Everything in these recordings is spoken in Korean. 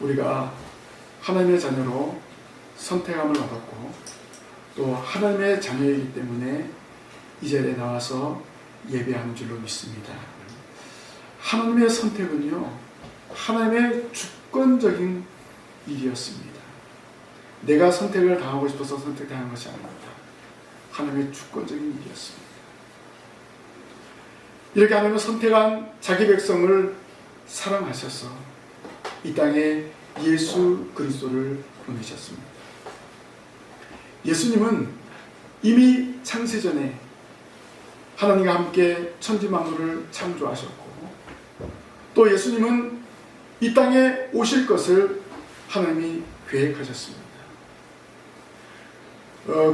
우리가 하나님의 자녀로 선택함을 받았고 또 하나님의 자녀이기 때문에 이 자리에 나와서 예배하는 줄로 믿습니다. 하나님의 선택은요, 하나님의 주권적인 일이었습니다. 내가 선택을 당하고 싶어서 선택당한 것이 아닙니다. 하나님의 주권적인 일이었습니다. 이렇게 하나님은 선택한 자기 백성을 사랑하셔서 이 땅에 예수 그리스도를 보내셨습니다. 예수님은 이미 창세전에 하나님과 함께 천지 만물을 창조하셨고 또 예수님은 이 땅에 오실 것을 하나님이 계획하셨습니다.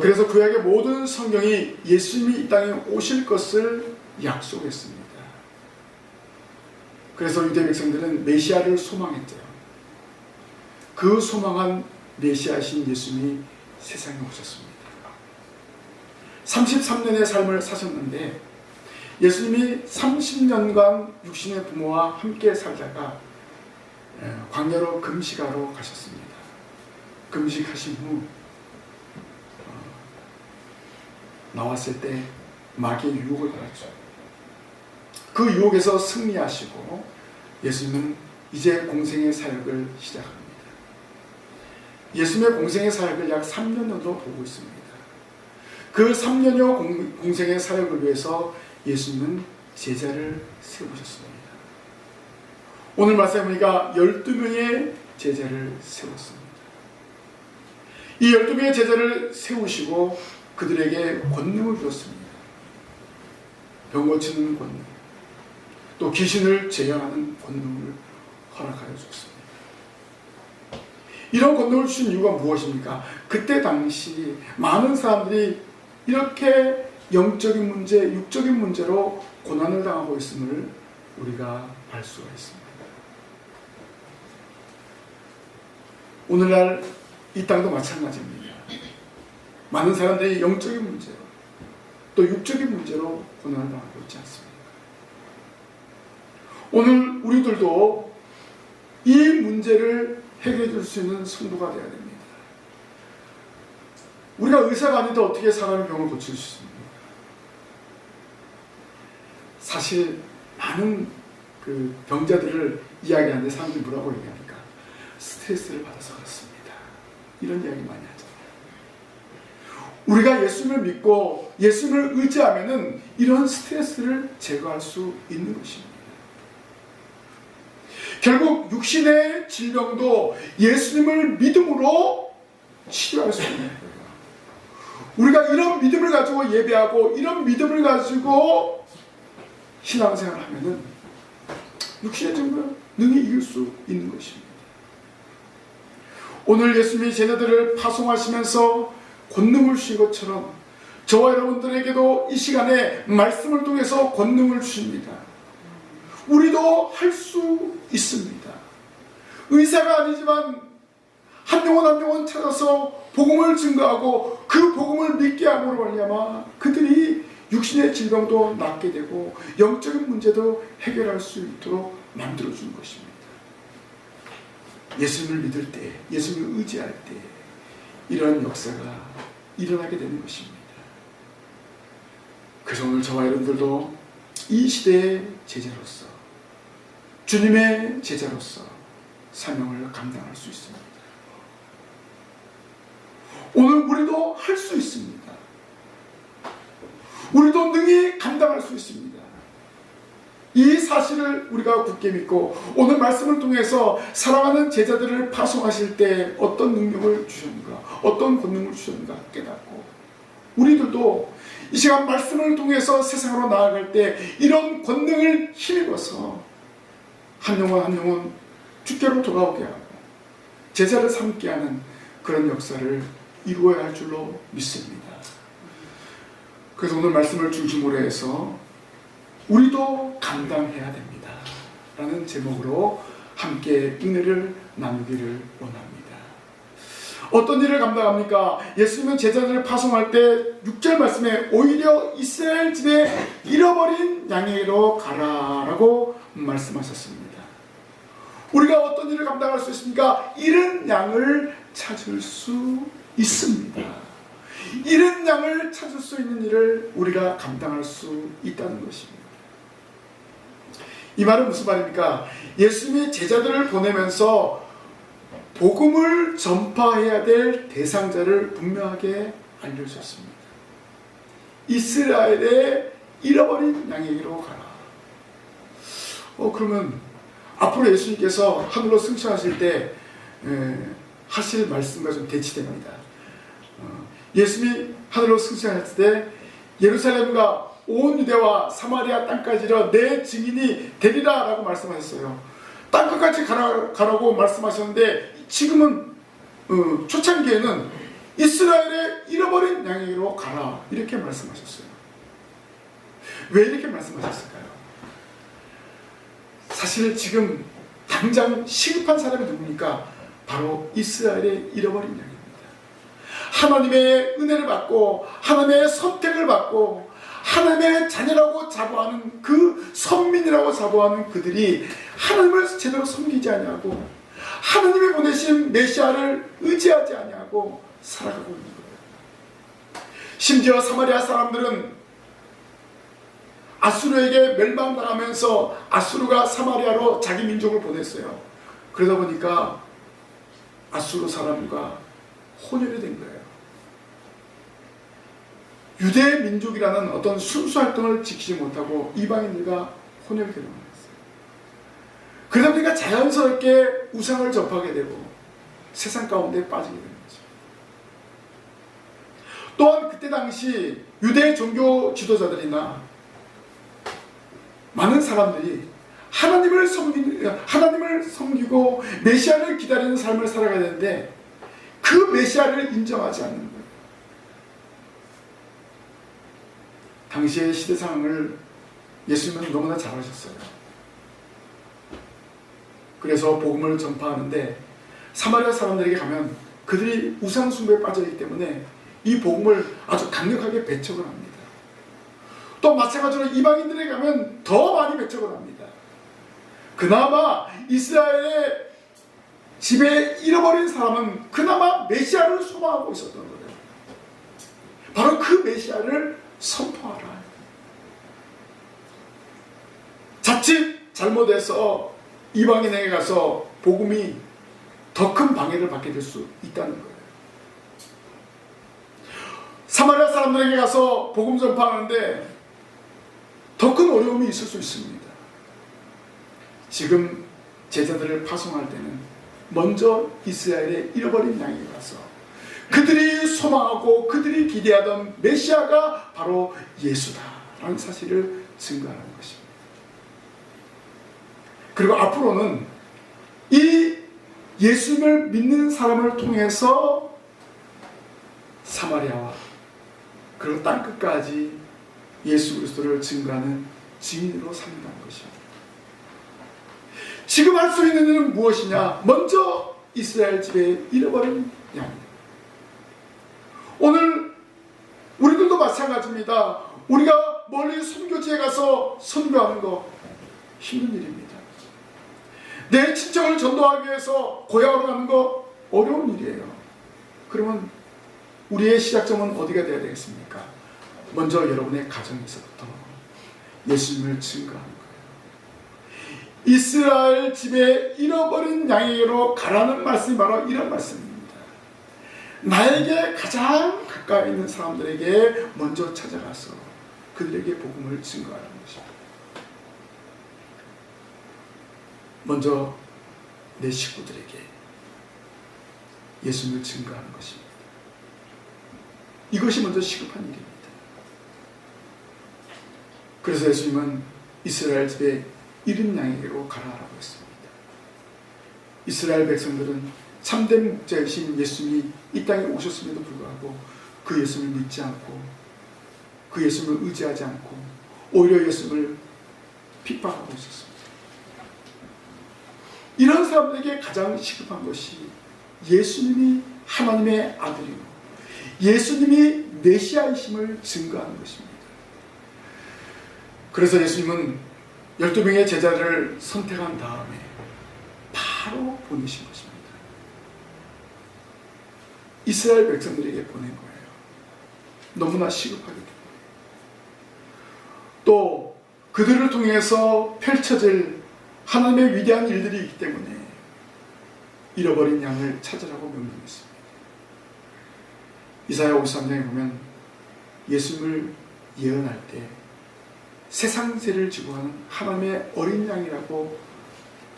그래서 구약의 모든 성경이 예수님이 이 땅에 오실 것을 약속했습니다. 그래서 유대 백성들은 메시아를 소망했죠. 그 소망한 메시아이신 예수님이 세상에 오셨습니다. 33년의 삶을 사셨는데 예수님이 30년간 육신의 부모와 함께 살다가 광야로 금식하러 가셨습니다. 금식하신 후 나왔을 때 마귀의 유혹을 받았죠. 그 유혹에서 승리하시고 예수님은 이제 공생의 사역을 시작합니다. 예수님의 공생의 사역을 약 3년 정도 보고 있습니다. 그 3년여 공생의 사역을 위해서 예수님은 제자를 세우셨습니다. 오늘 말씀에 보니까 12명의 제자를 세웠습니다. 이 12명의 제자를 세우시고 그들에게 권능을 주었습니다. 병 고치는 권능, 또 귀신을 제어하는 권능을 허락하여 주었습니다. 이런 권능을 주신 이유가 무엇입니까? 그때 당시 많은 사람들이 이렇게 영적인 문제, 육적인 문제로 고난을 당하고 있음을 우리가 알 수가 있습니다. 오늘날 이 땅도 마찬가지입니다. 많은 사람들이 영적인 문제로 또 육적인 문제로 고난을 당하고 있지 않습니까? 오늘 우리들도 이 문제를 해결해 줄 수 있는 성도가 되어야 됩니다. 우리가 의사가 아닌데 어떻게 사람의 병을 고칠 수 있습니까? 사실 많은 그 병자들을 이야기하는데 사람들이 뭐라고 얘기합니까? 스트레스를 받아서 그렇습니다. 이런 이야기 많이 하잖아요. 우리가 예수님을 믿고 예수님을 의지하면은 이런 스트레스를 제거할 수 있는 것입니다. 결국 육신의 질병도 예수님을 믿음으로 치료할 수 있는 거예요. 우리가 이런 믿음을 가지고 예배하고 이런 믿음을 가지고 신앙생활을 하면은 육신의 질병을 능히 이길 수 있는 것입니다. 오늘 예수님이 제자들을 파송하시면서 권능을 주신 것처럼 저와 여러분들에게도 이 시간에 말씀을 통해서 권능을 주십니다. 우리도 할 수 있습니다. 의사가 아니지만 한 영혼 한 영혼 찾아서 복음을 증거하고 그 복음을 믿게 함으로 말미암아 그들이 육신의 질병도 낫게 되고 영적인 문제도 해결할 수 있도록 만들어주는 것입니다. 예수님을 믿을 때, 예수님을 의지할 때 이런 역사가 일어나게 되는 것입니다. 그래서 오늘 저와 여러분들도 이 시대의 제자로서 주님의 제자로서 사명을 감당할 수 있습니다. 오늘 우리도 할 수 있습니다. 우리도 능히 감당할 수 있습니다. 이 사실을 우리가 굳게 믿고 오늘 말씀을 통해서 사랑하는 제자들을 파송하실 때 어떤 능력을 주셨는가, 어떤 권능을 주셨는가 깨닫고 우리들도 이 시간 말씀을 통해서 세상으로 나아갈 때 이런 권능을 힘입어서 한 영혼 한 영혼 주께로 돌아오게 하고 제자를 삼게 하는 그런 역사를 이루어야 할 줄로 믿습니다. 그래서 오늘 말씀을 중심으로 해서 우리도 감당해야 됩니다 라는 제목으로 함께 은혜를 나누기를 원합니다. 어떤 일을 감당합니까? 예수님은 제자들을 파송할 때 6절 말씀에 오히려 이스라엘 집에 잃어버린 양에게로 가라라고 말씀하셨습니다. 우리가 어떤 일을 감당할 수 있습니까? 잃은 양을 찾을 수 있습니다. 잃은 양을 찾을 수 있는 일을 우리가 감당할 수 있다는 것입니다. 이 말은 무슨 말입니까? 예수님이 제자들을 보내면서 복음을 전파해야 될 대상자를 분명하게 알려주셨습니다. 이스라엘의 잃어버린 양에게로 가라. 그러면 앞으로 예수님께서 하늘로 승천하실 때 하실 말씀과 좀 대치됩니다. 예수님이 하늘로 승천하실 때 예루살렘과 온 유대와 사마리아 땅까지 이르러 내 증인이 되리라 라고 말씀하셨어요. 땅끝까지 가라고 말씀하셨는데 지금은 초창기에는 이스라엘의 잃어버린 양에게로 가라 이렇게 말씀하셨어요. 왜 이렇게 말씀하셨을까요? 사실 지금 당장 시급한 사람이 누굽니까? 바로 이스라엘의 잃어버린 양입니다. 하나님의 은혜를 받고 하나님의 선택을 받고 하나님의 자녀라고 자부하는 그 선민이라고 자부하는 그들이 하나님을 제대로 섬기지 아니하고 하나님이 보내신 메시아를 의지하지 아니하고 살아가고 있는 거예요. 심지어 사마리아 사람들은 아수르에게 멸망당하면서 아수르가 사마리아로 자기 민족을 보냈어요. 그러다 보니까 아수르 사람과 혼혈이 된 거예요. 유대 민족이라는 어떤 순수 활동을 지키지 못하고 이방인들과 혼혈이 되는 거예요. 그러다 보니까 자연스럽게 우상을 접하게 되고 세상 가운데 빠지게 되는 거죠. 또한 그때 당시 유대 종교 지도자들이나 많은 사람들이 하나님을 섬기고 메시아를 기다리는 삶을 살아가야 되는데 그 메시아를 인정하지 않는 거예요. 당시의 시대 상황을 예수님은 너무나 잘 아셨어요. 그래서 복음을 전파하는데 사마리아 사람들에게 가면 그들이 우상 숭배에 빠져있기 때문에 이 복음을 아주 강력하게 배척을 합니다. 또 마찬가지로 이방인들에게 가면 더 많이 배척을 합니다. 그나마 이스라엘의 집에 잃어버린 사람은 그나마 메시아를 소망하고 있었던 거예요. 바로 그 메시아를 선포하라. 자칫 잘못해서 이방인에게 가서 복음이 더 큰 방해를 받게 될 수 있다는 거예요. 사마리아 사람들에게 가서 복음 전파하는데 더 큰 어려움이 있을 수 있습니다. 지금 제자들을 파송할 때는 먼저 이스라엘의 잃어버린 양에게 가서 그들이 소망하고 그들이 기대하던 메시아가 바로 예수다라는 사실을 증거하는 것입니다. 그리고 앞으로는 이 예수님을 믿는 사람을 통해서 사마리아와 그리고 땅끝까지 예수 그리스도를 증거하는 증인으로 산다는 것입니다. 지금 할 수 있는 일은 무엇이냐? 먼저 이스라엘 집에 잃어버린 양입니다. 오늘 우리들도 마찬가지입니다. 우리가 멀리 선교지에 가서 선교하는 거 힘든 일입니다. 내 친척을 전도하기 위해서 고향으로 가는 거 어려운 일이에요. 그러면 우리의 시작점은 어디가 되어야 되겠습니까? 먼저 여러분의 가정에서부터 예수님을 증거하는 거예요. 이스라엘 집에 잃어버린 양에게로 가라는 말씀이 바로 이런 말씀입니다. 나에게 가장 가까이 있는 사람들에게 먼저 찾아가서 그들에게 복음을 증거하는 것입니다. 먼저 내 식구들에게 예수님을 증거하는 것입니다. 이것이 먼저 시급한 일입니다. 그래서 예수님은 이스라엘 집에 잃은 양에게로 가라라고 했습니다. 이스라엘 백성들은 참된 목자이신 예수님이 이 땅에 오셨음에도 불구하고 그 예수님을 믿지 않고 그 예수님을 의지하지 않고 오히려 예수님을 핍박하고 있었습니다. 이런 사람들에게 가장 시급한 것이 예수님이 하나님의 아들이고 예수님이 메시아이심을 증거하는 것입니다. 그래서 예수님은 12명의 제자를 선택한 다음에 바로 보내신 것입니다. 이스라엘 백성들에게 보낸 거예요. 너무나 시급하게. 또 그들을 통해서 펼쳐질 하나님의 위대한 일들이 있기 때문에 잃어버린 양을 찾으라고 명령했습니다. 이사야 53장에 보면 예수님을 예언할 때 세상 죄를 지고 가는 하나님의 어린 양이라고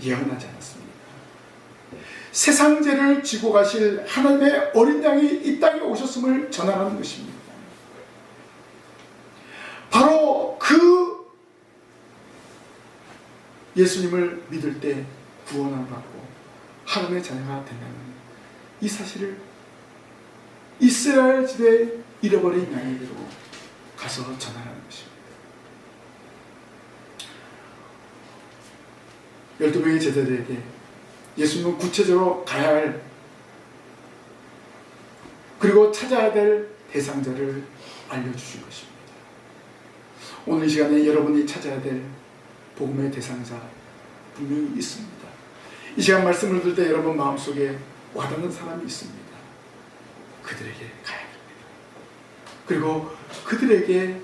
예언하지 않았습니까? 세상 죄를 지고 가실 하나님의 어린 양이 이 땅에 오셨음을 전하라는 것입니다. 바로 그 예수님을 믿을 때 구원을 받고 하나님의 자녀가 된다는 이 사실을 이스라엘 집에 잃어버린 양에게로 가서 전하라는 것입니다. 12명의 제자들에게 예수님은 구체적으로 가야 할 그리고 찾아야 될 대상자를 알려주신 것입니다. 오늘 이 시간에 여러분이 찾아야 될 복음의 대상자 분명히 있습니다. 이 시간 말씀을 들을 때 여러분 마음속에 와닿는 사람이 있습니다. 그들에게 가야 됩니다. 그리고 그들에게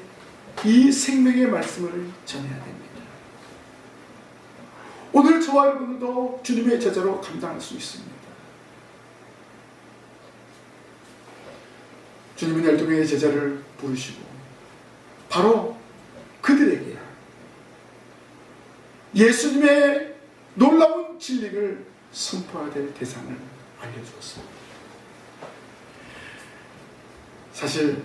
이 생명의 말씀을 전해야 됩니다. 오늘 저와 여러분도 주님의 제자로 감당할 수 있습니다. 주님은 12명의 제자를 부르시고 바로 그들에게 예수님의 놀라운 진리를 선포해야 될 대상을 알려주었습니다. 사실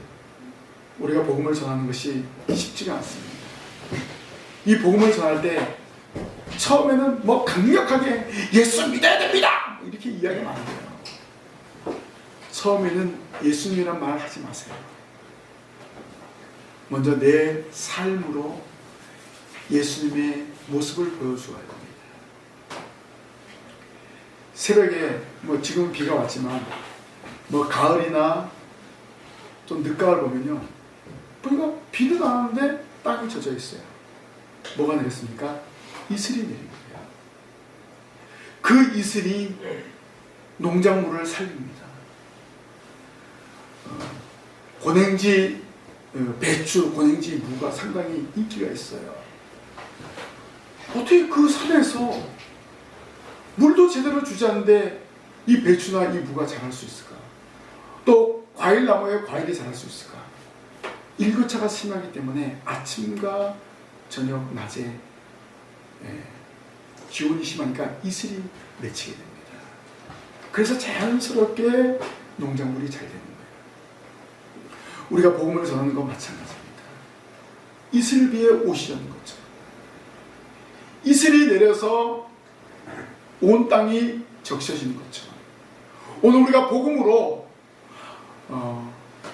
우리가 복음을 전하는 것이 쉽지가 않습니다. 이 복음을 전할 때 처음에는 강력하게 예수 믿어야 됩니다 이렇게 이야기하면 안 돼요. 처음에는 예수님이란 말 하지 마세요. 먼저 내 삶으로 예수님의 모습을 보여주어야 됩니다. 새벽에 지금 비가 왔지만 가을이나 좀 늦가을 보면요, 보니까 비는 안 오는데 땅이 젖어 있어요. 뭐가 내렸습니까? 이슬이 내린 거예요. 그 이슬이 농작물을 살립니다. 고냉지 배추, 고냉지 무가 상당히 인기가 있어요. 어떻게 그 산에서 물도 제대로 주지 않는데 이 배추나 이 무가 자랄 수 있을까? 또 과일나무에 과일이 자랄 수 있을까? 일교차가 심하기 때문에 아침과 저녁, 낮에 기온이 심하니까 이슬이 맺히게 됩니다. 그래서 자연스럽게 농작물이 잘 되는 거예요. 우리가 복음을 전하는 건 마찬가지입니다. 이슬 위에 오시려는 거죠. 이슬이 내려서 온 땅이 적셔지는 것처럼 오늘 우리가 복음으로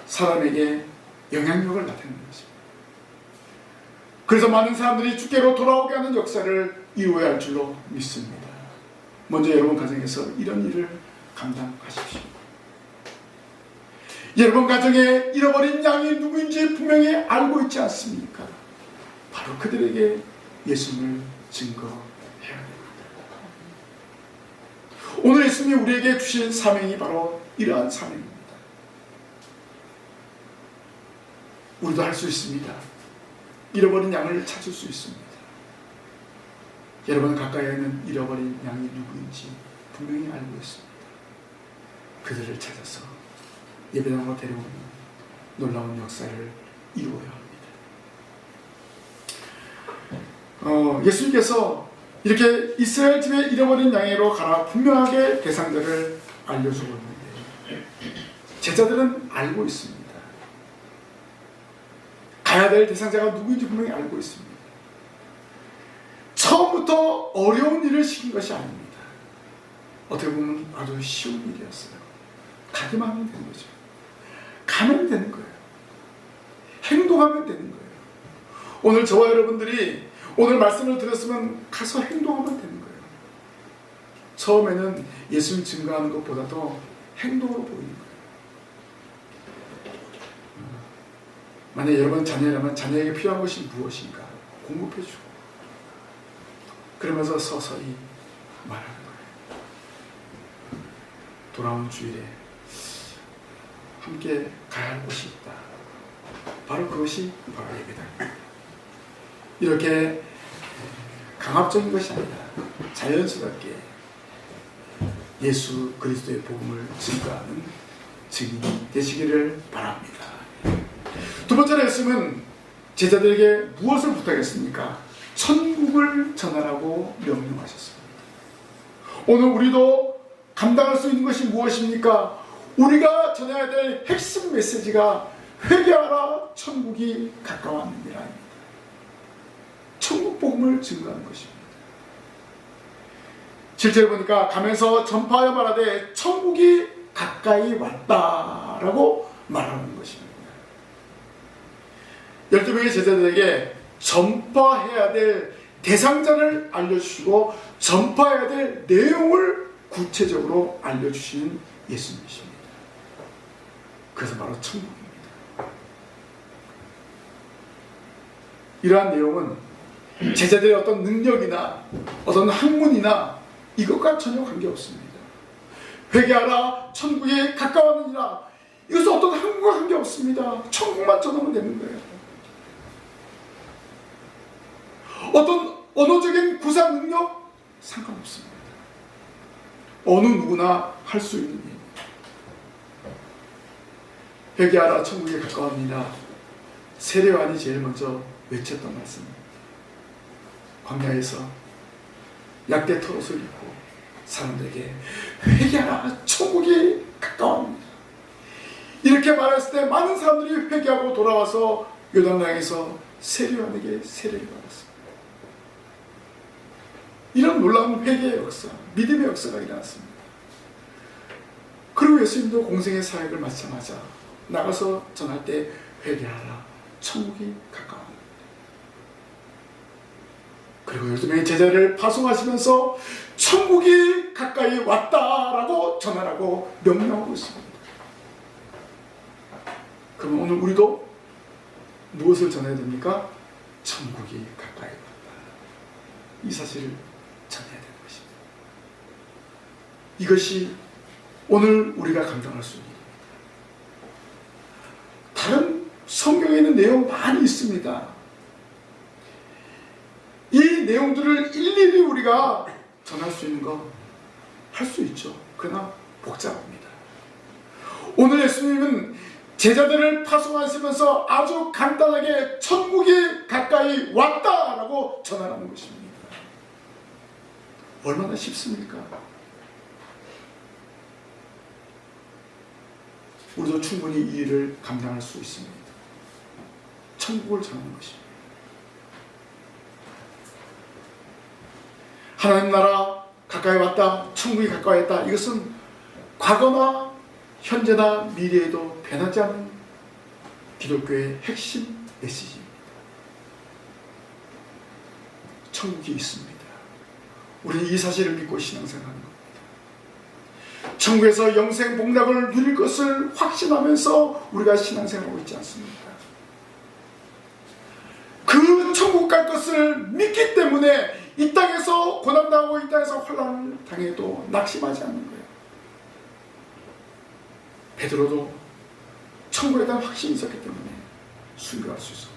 사람에게 영향력을 나타내는 것입니다. 그래서 많은 사람들이 주께로 돌아오게 하는 역사를 이루어야 할 줄로 믿습니다. 먼저 여러분 가정에서 이런 일을 감당하십시오. 여러분 가정에 잃어버린 양이 누구인지 분명히 알고 있지 않습니까? 바로 그들에게 예수님을 증거해야 됩니다. 오늘 예수님이 우리에게 주신 사명이 바로 이러한 사명입니다. 우리도 할 수 있습니다. 잃어버린 양을 찾을 수 있습니다. 여러분 가까이에 있는 잃어버린 양이 누구인지 분명히 알고 있습니다. 그들을 찾아서 예배당으로 데려오는 놀라운 역사를 이루어야 합니다. 예수님께서 이렇게 이스라엘 집에 잃어버린 양으로 가라 분명하게 대상자를 알려주고 있는데 제자들은 알고 있습니다. 가야 될 대상자가 누구인지 분명히 알고 있습니다. 처음부터 어려운 일을 시킨 것이 아닙니다. 어떻게 보면 아주 쉬운 일이었어요. 가기만 하면 되는 거죠. 가면 되는 거예요. 행동하면 되는 거예요. 오늘 저와 여러분들이 오늘 말씀을 들었으면 가서 행동하면 되는 거예요. 처음에는 예수님 증거하는 것보다도 행동으로 보이는 거예요. 만약 여러분 자녀라면 자녀에게 필요한 것이 무엇인가 공급해주고 그러면서 서서히 말하는 거예요. 돌아온 주일에 함께 가야 할 곳이 있다. 바로 그것이 바로 예배다. 이렇게 강압적인 것이 아니라 자연스럽게 예수 그리스도의 복음을 증거하는 증인이 되시기를 바랍니다. 두 번째로 예수님은 제자들에게 무엇을 부탁했습니까? 천국을 전하라고 명령하셨습니다. 오늘 우리도 감당할 수 있는 것이 무엇입니까? 우리가 전해야 될 핵심 메시지가 회개하라, 천국이 가까웠느니라. 천국 복음을 증거하는 것입니다. 실제로 보니까 가면서 전파하여 말하되 천국이 가까이 왔다라고 말하는 것입니다. 12명의 제자들에게 전파해야 될 대상자를 알려주시고 전파해야 될 내용을 구체적으로 알려주시는 예수님이십니다. 그래서 바로 천국입니다. 이러한 내용은 제자들의 어떤 능력이나 어떤 학문이나 이것과 전혀 관계없습니다. 회개하라, 천국에 가까웠느니라. 이것은 어떤 학문과 관계없습니다. 천국만 전하면 되는 거예요. 어떤 언어적인 구사 능력? 상관없습니다. 어느 누구나 할 수 있는 일입니다. 회개하라, 천국에 가까웠느니라. 세례요한이 제일 먼저 외쳤던 말씀입니다. 광야에서 약대 털옷을 입고 사람들에게 회개하라, 천국이 가까웠습니다. 이렇게 말했을 때 많은 사람들이 회개하고 돌아와서 요단강에서 세례요한에게 세례를 받았습니다. 이런 놀라운 회개의 역사, 믿음의 역사가 일어났습니다. 그리고 예수님도 공생의 사역을 마치자마자 나가서 전할 때 회개하라, 천국이 가까웠습니다. 그리고 12명의 제자를 파송하시면서 천국이 가까이 왔다라고 전하라고 명령하고 있습니다. 그럼 오늘 우리도 무엇을 전해야 됩니까? 천국이 가까이 왔다. 이 사실을 전해야 되는 것입니다. 이것이 오늘 우리가 감당할 수 있는 일입니다. 다른 성경에 있는 내용 많이 있습니다. 이 내용들을 일일이 우리가 전할 수 있는 거 할 수 있죠. 그러나 복잡합니다. 오늘 예수님은 제자들을 파송하시면서 아주 간단하게 천국이 가까이 왔다라고 전하라는 것입니다. 얼마나 쉽습니까? 우리도 충분히 이 일을 감당할 수 있습니다. 천국을 전하는 것입니다. 하나님 나라 가까이 왔다, 천국이 가까이 왔다. 이것은 과거나 현재나 미래에도 변하지 않는 기독교의 핵심 메시지입니다. 천국이 있습니다. 우리는 이 사실을 믿고 신앙생활하는 겁니다. 천국에서 영생 복락을 누릴 것을 확신하면서 우리가 신앙생활하고 있지 않습니까? 그 천국 갈 것을 믿기 때문에 이 땅에서 고난당하고 이 땅에서 혼란을 당해도 낙심하지 않는 거예요. 베드로도 천국에 대한 확신이 있었기 때문에 순교할 수 있었고,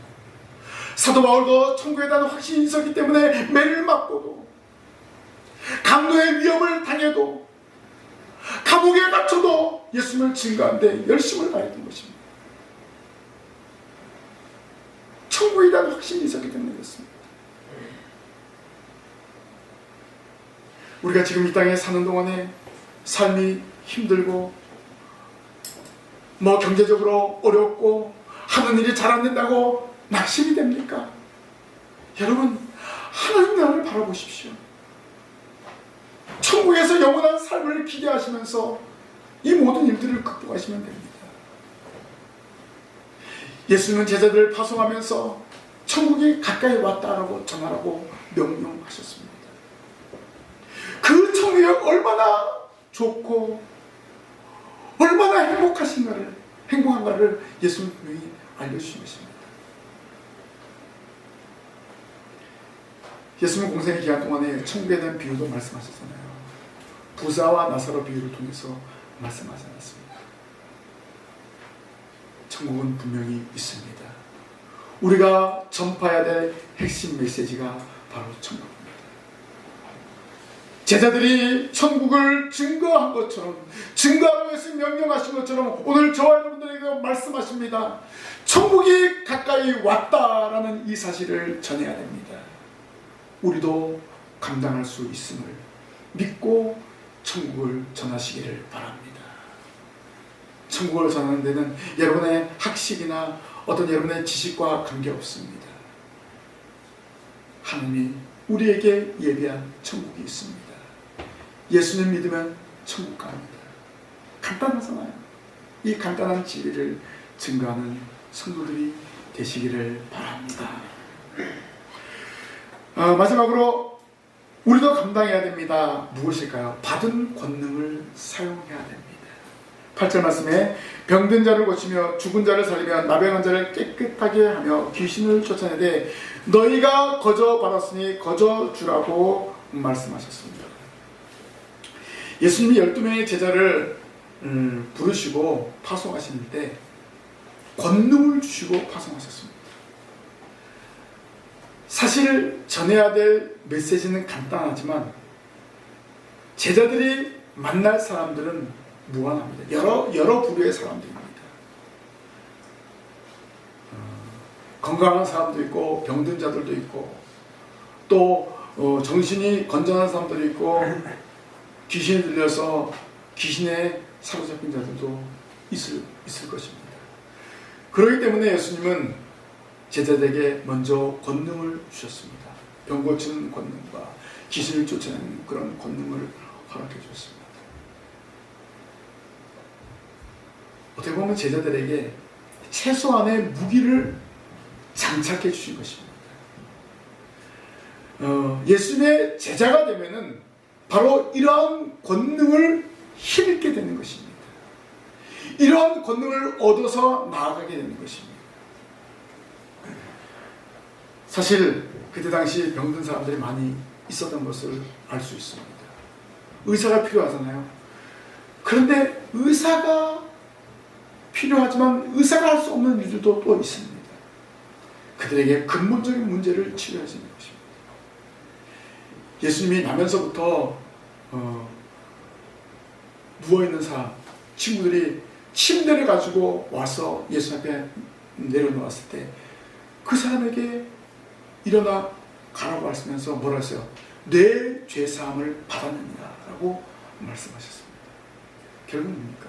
사도 바울도 천국에 대한 확신이 있었기 때문에 매를 맞고도, 강도의 위협을 당해도, 감옥에 갇혀도 예수님을 증거하는데 열심을 다했던 것입니다. 천국에 대한 확신이 있었기 때문에 그렇습니다. 우리가 지금 이 땅에 사는 동안에 삶이 힘들고 경제적으로 어렵고 하는 일이 잘 안 된다고 낙심이 됩니까? 여러분, 하나님 나라를 바라보십시오. 천국에서 영원한 삶을 기대하시면서 이 모든 일들을 극복하시면 됩니다. 예수님은 제자들을 파송하면서 천국이 가까이 왔다라고 전하라고 명령하셨습니다. 그 천국이 얼마나 좋고 얼마나 행복한가를 예수님 분명히 알려주신 것입니다. 예수님은 공생의 기간 동안에 천국에 대한 비유도 말씀하셨잖아요. 부자와 나사로 비유를 통해서 말씀하지 않았습니다. 천국은 분명히 있습니다. 우리가 전파해야 될 핵심 메시지가 바로 천국입니다. 제자들이 천국을 증거한 것처럼, 증거하라고 예수님 명령하신 것처럼 오늘 저와 여러분들에게 말씀하십니다. 천국이 가까이 왔다라는 이 사실을 전해야 됩니다. 우리도 감당할 수 있음을 믿고 천국을 전하시기를 바랍니다. 천국을 전하는 데는 여러분의 학식이나 어떤 여러분의 지식과 관계없습니다. 하나님이 우리에게 예비한 천국이 있습니다. 예수님 믿으면 천국 갑니다. 간단하잖아요. 이 간단한 진리를 증거하는 성도들이 되시기를 바랍니다. 마지막으로 우리도 감당해야 됩니다. 무엇일까요? 받은 권능을 사용해야 됩니다. 8절 말씀에 병든 자를 고치며 죽은 자를 살리며 나병한 자를 깨끗하게 하며 귀신을 쫓아내되 너희가 거저 받았으니 거저 주라고 말씀하셨습니다. 예수님이 12명의 제자를 부르시고 파송하실 때 권능을 주시고 파송하셨습니다. 사실 전해야 될 메시지는 간단하지만 제자들이 만날 사람들은 무한합니다. 여러 부류의 사람들입니다. 건강한 사람도 있고 병든 자들도 있고 또 정신이 건전한 사람들도 있고 귀신이 들려서 귀신에 사로잡힌 자들도 있을 것입니다. 그렇기 때문에 예수님은 제자들에게 먼저 권능을 주셨습니다. 병 고치는 권능과 귀신을 쫓아내는 그런 권능을 허락해 주셨습니다. 어떻게 보면 제자들에게 최소한의 무기를 장착해 주신 것입니다. 예수님의 제자가 되면은 바로 이러한 권능을 힘입게 되는 것입니다. 이러한 권능을 얻어서 나아가게 되는 것입니다. 사실 그때 당시 병든 사람들이 많이 있었던 것을 알 수 있습니다. 의사가 필요하잖아요. 그런데 의사가 필요하지만 의사가 할 수 없는 일들도 또 있습니다. 그들에게 근본적인 문제를 치료해야 되는 것입니다. 예수님이 나면서부터 누워있는 사람, 친구들이 침대를 가지고 와서 예수 앞에 내려놓았을 때 그 사람에게 일어나 가라고 하시면서 뭐라 했어요? 내 죄사함을 받았느니라고 말씀하셨습니다. 결국은 뭡니까?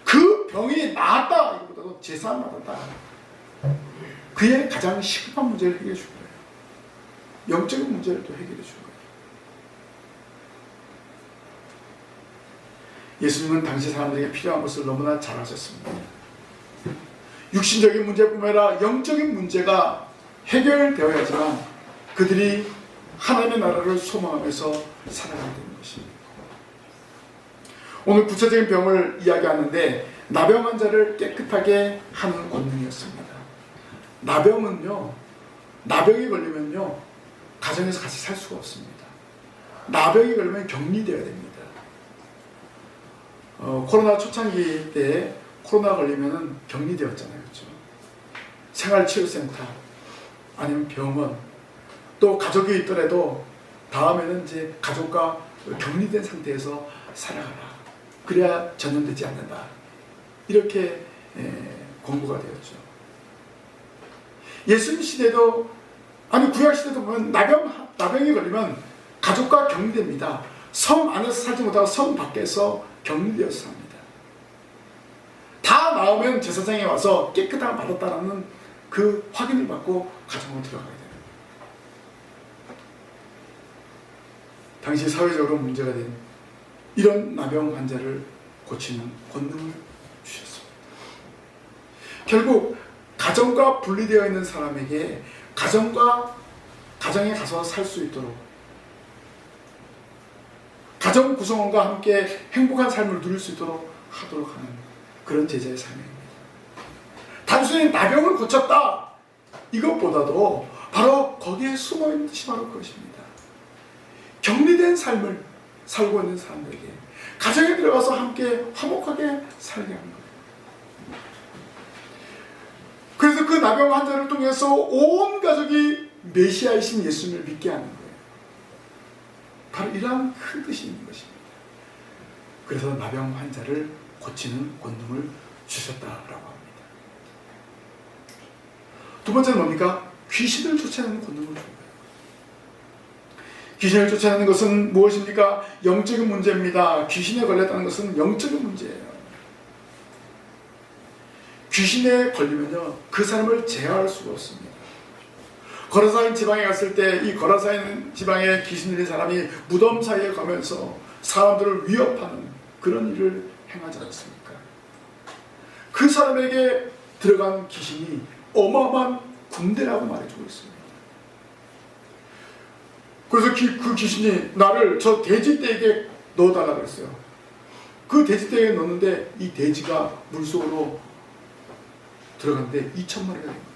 그 병이 나았다 이거보다도 죄사함 받았다. 그의 가장 시급한 문제를 해결해 준 거예요. 영적인 문제를 또 해결해 준 거예요. 예수님은 당시 사람들에게 필요한 것을 너무나 잘 아셨습니다. 육신적인 문제뿐만 아니라 영적인 문제가 해결되어야지만 그들이 하나님의 나라를 소망하면서 살아가게 되는 것입니다. 오늘 구체적인 병을 이야기하는데 나병 환자를 깨끗하게 하는 권능이었습니다. 나병은요, 나병이 걸리면요 가정에서 같이 살 수가 없습니다. 나병이 걸리면 격리되어야 됩니다. 코로나 초창기 때 코로나 걸리면은 격리되었잖아요. 그렇죠? 생활치료센터 아니면 병원 또 가족이 있더라도 다음에는 이제 가족과 격리된 상태에서 살아가라. 그래야 전염되지 않는다. 이렇게 권고가 되었죠. 예수님 시대도 아니 구약 시대도 보면 나병이 걸리면 가족과 격리됩니다. 성 안에서 살지 못하고 성 밖에서 격리되어서 삽니다. 다 나오면 제사장에 와서 깨끗함을 받았다라는 그 확인을 받고 가정으로 들어가야 됩니다. 당시 사회적으로 문제가 된 이런 나병 환자를 고치는 권능을 주셨습니다. 결국 가정과 분리되어 있는 사람에게 가정에 가서 살 수 있도록 가정 구성원과 함께 행복한 삶을 누릴 수 있도록 하도록 하는 그런 제자의 삶입니다. 단순히 나병을 고쳤다 이것보다도 바로 거기에 숨어있는 것이 바로 그것입니다. 격리된 삶을 살고 있는 사람들에게 가정에 들어가서 함께 화목하게 살게 하는 거예요. 그래서 그 나병 환자를 통해서 온 가족이 메시아이신 예수님을 믿게 하는 거예요. 바로 이러한 큰 뜻이 있는 것입니다. 그래서 나병 환자를 고치는 권능을 주셨다라고 합니다. 두 번째는 뭡니까? 귀신을 쫓아내는 권능을 준 거예요. 귀신을 쫓아내는 것은 무엇입니까? 영적인 문제입니다. 귀신에 걸렸다는 것은 영적인 문제예요. 귀신에 걸리면요, 그 사람을 제어할 수가 없습니다. 거라사인 지방에 갔을 때 이 거라사인 지방에 귀신 들린 사람이 무덤 사이에 가면서 사람들을 위협하는 그런 일을 행하지 않습니까? 그 사람에게 들어간 귀신이 어마어마한 군대라고 말해주고 있습니다. 그래서 그 귀신이 나를 저 돼지떼에게 넣어달라고 그랬어요. 그 돼지떼에 넣었는데 이 돼지가 물속으로 들어갔는데 2,000마리가 된 거예요.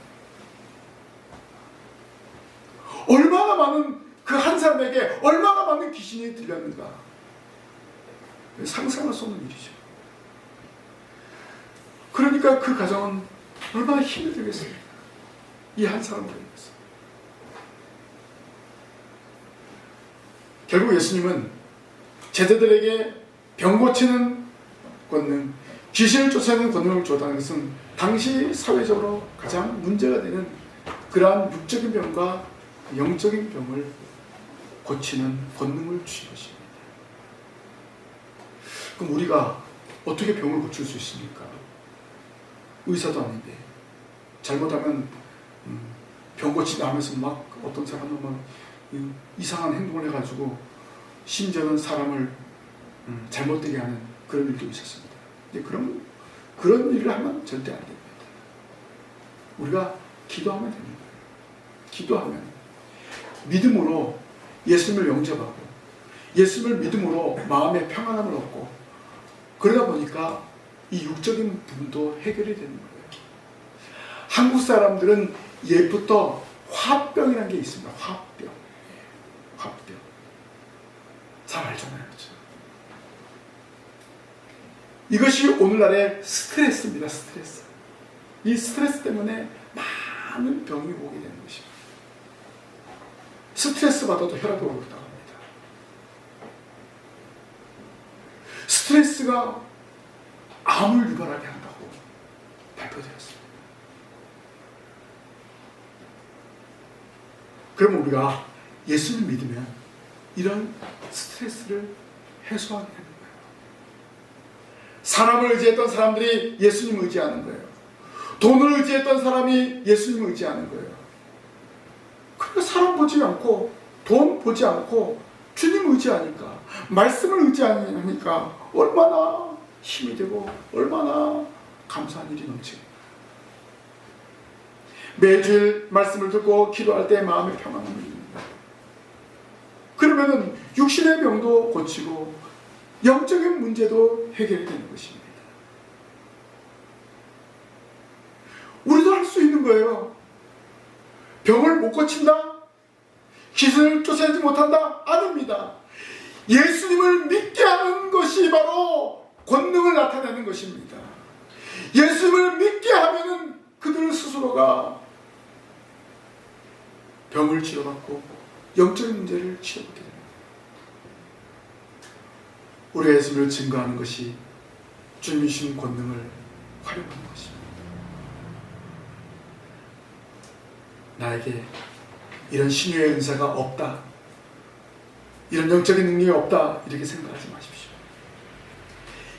얼마나 많은 그 한 사람에게 얼마나 많은 귀신이 들렸는가. 상상할 수 없는 일이죠. 그러니까 그 가정은 얼마나 힘이 들겠습니까? 이 한 사람을 위해서. 결국 예수님은 제자들에게 병 고치는 권능, 귀신을 쫓아내는 권능을 주었다는 것은 당시 사회적으로 가장 문제가 되는 그러한 육적인 병과 영적인 병을 고치는 권능을 주신 것입니다. 그럼 우리가 어떻게 병을 고칠 수 있습니까? 의사도 아닌데 잘못하면 병 고친다 하면서 막 어떤 사람은 막 이상한 행동을 해가지고 심지어는 사람을 잘못되게 하는 그런 일도 있었습니다. 근데 그런 일을 하면 절대 안 됩니다. 우리가 기도하면 됩니다. 기도하면 믿음으로 예수님을 영접하고 예수님을 믿음으로 마음의 평안함을 얻고 그러다 보니까 이 육적인 부분도 해결이 되는 거예요. 한국 사람들은 옛부터 화병이라는 게 있습니다. 화병. 화병. 잘 알잖아요. 그렇죠? 이것이 오늘날의 스트레스입니다. 스트레스. 이 스트레스 때문에 많은 병이 오게 되는 것입니다. 스트레스 받아도 혈압이 오르다고 합니다. 스트레스가 암을 유발하게 한다고 발표되었습니다. 그럼 우리가 예수를 믿으면 이런 스트레스를 해소하게 되는 거예요. 사람을 의지했던 사람들이 예수님을 의지하는 거예요. 돈을 의지했던 사람이 예수님을 의지하는 거예요. 그러니까 사람 보지 않고 돈 보지 않고 주님 의지하니까 말씀을 의지하니까 얼마나 힘이 되고 얼마나 감사한 일이 넘치고 매주일 말씀을 듣고 기도할 때 마음의 평안함을 입는다. 그러면은 육신의 병도 고치고 영적인 문제도 해결이 되는 것입니다. 우리도 할 수 있는 거예요. 병을 못 고친다? 귀신을 쫓아내지 못한다? 아닙니다. 예수님을 믿게 하는 것이 바로 권능을 나타내는 것입니다. 예수님을 믿게 하면은 그들 스스로가 병을 치료받고 영적인 문제를 치료받게 됩니다. 우리 예수님을 증거하는 것이 주님이 주신 권능을 활용하는 것입니다. 나에게 이런 신유의 은사가 없다, 이런 영적인 능력이 없다, 이렇게 생각하지 마십시오.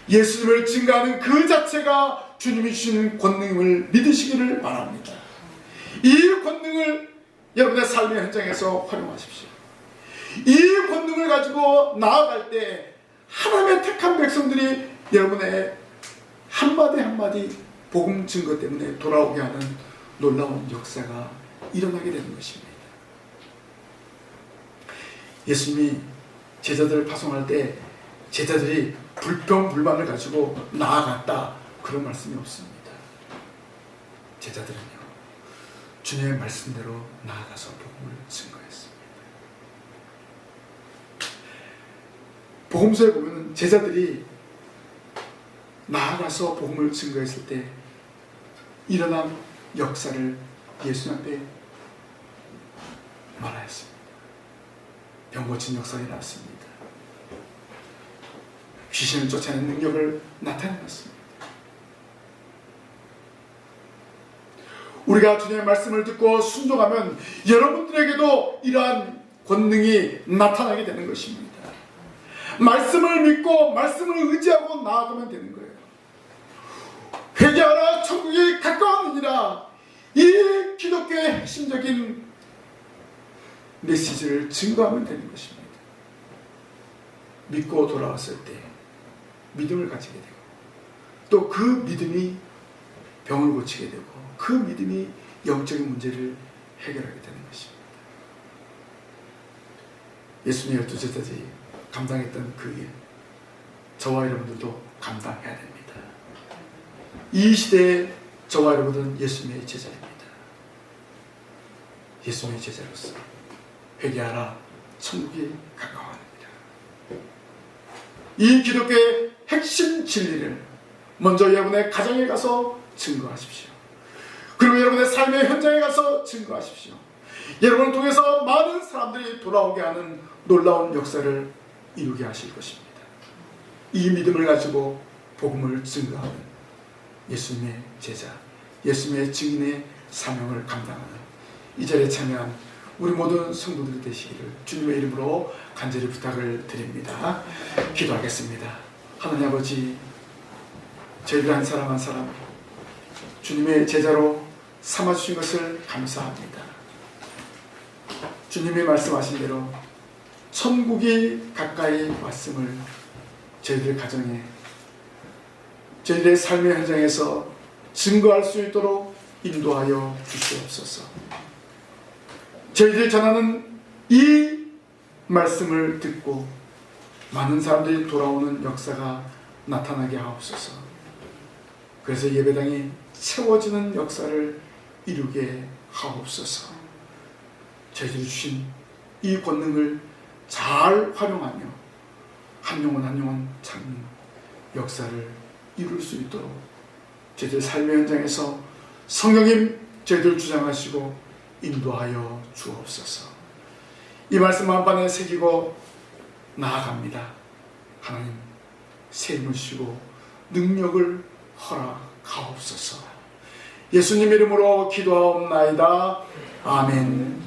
예수님을 증거하는 그 자체가 주님이 주시는 권능을 믿으시기를 바랍니다. 이 권능을 여러분의 삶의 현장에서 활용하십시오. 이 권능을 가지고 나아갈 때 하나님의 택한 백성들이 여러분의 한마디 한마디 복음 증거 때문에 돌아오게 하는 놀라운 역사가 일어나게 되는 것입니다. 예수님이 제자들을 파송할 때 제자들이 불평불만을 가지고 나아갔다, 그런 말씀이 없습니다. 제자들은요, 주님의 말씀대로 나아가서 복음을 증거했습니다. 복음서에 보면 제자들이 나아가서 복음을 증거했을 때 일어난 역사를 예수님 앞에 말하였습니다. 병 고친 역사가 일어났습니다. 귀신을 쫓아내는 능력을 나타내었습니다. 우리가 주님의 말씀을 듣고 순종하면 여러분들에게도 이러한 권능이 나타나게 되는 것입니다. 말씀을 믿고 말씀을 의지하고 나아가면 되는 거예요. 회개하라, 천국이 가까웠느니라. 이 기독교의 핵심적인 메시지를 증거하면 되는 것입니다. 믿고 돌아왔을 때 믿음을 가지게 되고, 또 그 믿음이 병을 고치게 되고, 그 믿음이 영적인 문제를 해결하게 되는 것입니다. 예수님의 12 제자들이 감당했던 그 일, 저와 여러분들도 감당해야 됩니다. 이 시대에 저와 여러분은 예수님의 제자입니다. 예수님의 제자로서 회개하라, 천국이 가까워합니다. 이 기독교의 핵심 진리를 먼저 여러분의 가정에 가서 증거하십시오. 그리고 여러분의 삶의 현장에 가서 증거하십시오. 여러분을 통해서 많은 사람들이 돌아오게 하는 놀라운 역사를 이루게 하실 것입니다. 이 믿음을 가지고 복음을 증거하는 예수님의 제자, 예수님의 증인의 사명을 감당하는 이 자리에 참여한 우리 모든 성도들이 되시기를 주님의 이름으로 간절히 부탁을 드립니다. 기도하겠습니다. 하나님 아버지, 저희들 한 사람 한 사람 주님의 제자로 삼아주신 것을 감사합니다. 주님이 말씀하신 대로 천국이 가까이 왔음을 저희들 가정에, 저희들의 삶의 현장에서 증거할 수 있도록 인도하여 주시옵소서. 저희들이 전하는 이 말씀을 듣고 많은 사람들이 돌아오는 역사가 나타나게 하옵소서. 그래서 예배당이 채워지는 역사를 이루게 하옵소서. 저희들이 주신 이 권능을 잘 활용하며 한 영혼 한 영혼 찾는 역사를 이룰 수 있도록 저희들 삶의 현장에서 성령님 저희들 주장하시고 인도하여 주옵소서. 이 말씀 만반에 새기고 나아갑니다. 하나님 세임을 주시고 능력을 허락하옵소서. 예수님 이름으로 기도하옵나이다. 아멘.